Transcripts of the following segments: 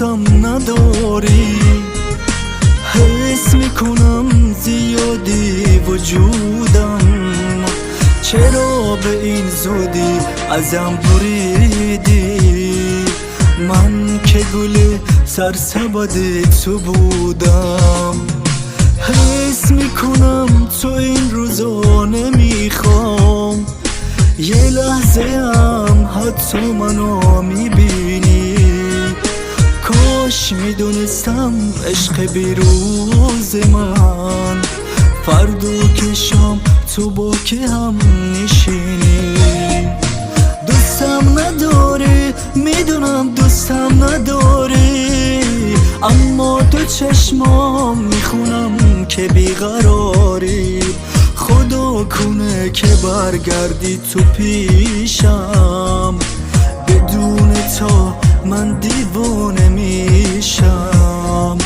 دوستم نداری. حس میکنم زیادی وجودم، چرا به این زودی ازم بریدی؟ من که گل سرسبد تو بودم. حس میکنم تو این روزا نمیخوام، یه لحظه هم حتی منو میبینی. کاش میدونستم عشق بیروز من فردا که شام تو با که هم نشینی. دوستم نداری، میدونم دوستم نداری، اما تو چشمام میخونم که بیقراری. خدا کنه که برگردی تو پیشم، بدون تو من دیوانه میشم.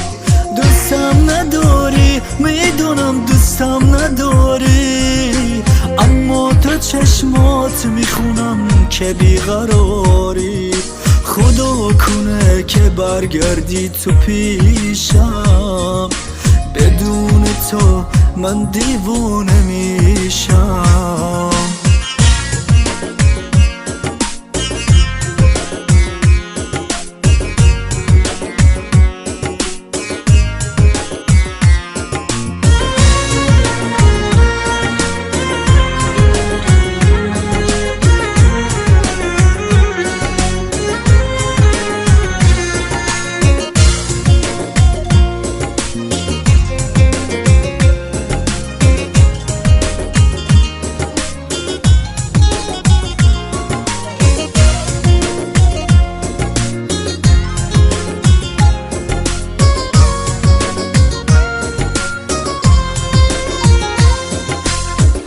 دوستم نداری، میدونم دوستم نداری، اما تو چشمات میخونم که بیقراری. خدا کنه که برگردی تو پیشم، بدون تو من دیوانه میشم.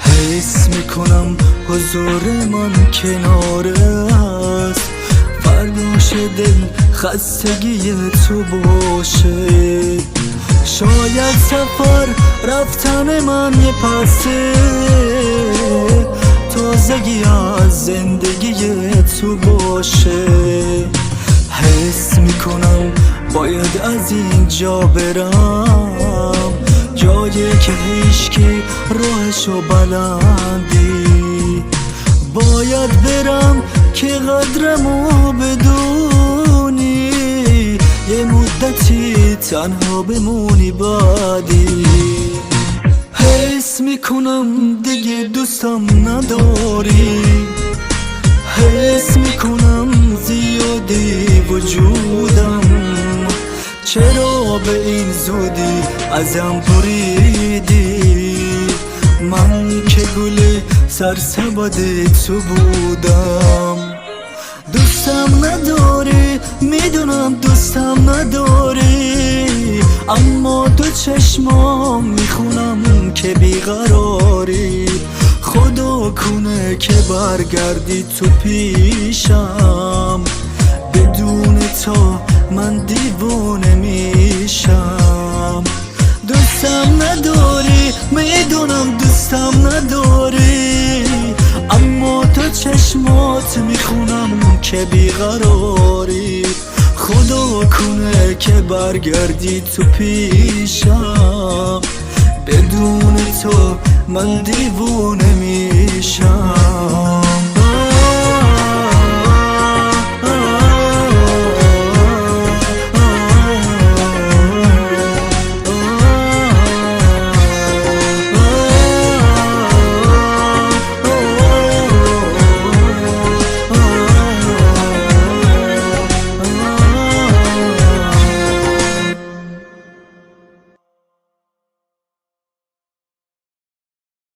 حس میکنم حضور من کناره است، فرداش دل خستگی تو باشه. شاید سفر رفتن من یه پسه، تازگی از زندگی تو باشه. حس میکنم باید از اینجا برم، جایی که هیچکی راهشو بلندی. باید برم که قدرمو بدونی، یه مدتی تنها بمونی بعدی. حس میکنم دیگه دوستم نداری، حس میکنم زیادی وجودم، چرا به این زودی ازم بریدی؟ من که گل سرسبد تو بودم. دوستم نداری، میدونم دوستم نداری، اما تو چشمام میخونم که بیقراری. خدا کنه که برگردی تو پیشم، بدون تو من دیوانه میشم. دوستم نداری، میدونم دوستم نداری، اما تو چشمات میخونم که بیقراری. خدا کنه که برگردی تو پیشم، بدون تو من دیوانه میشم.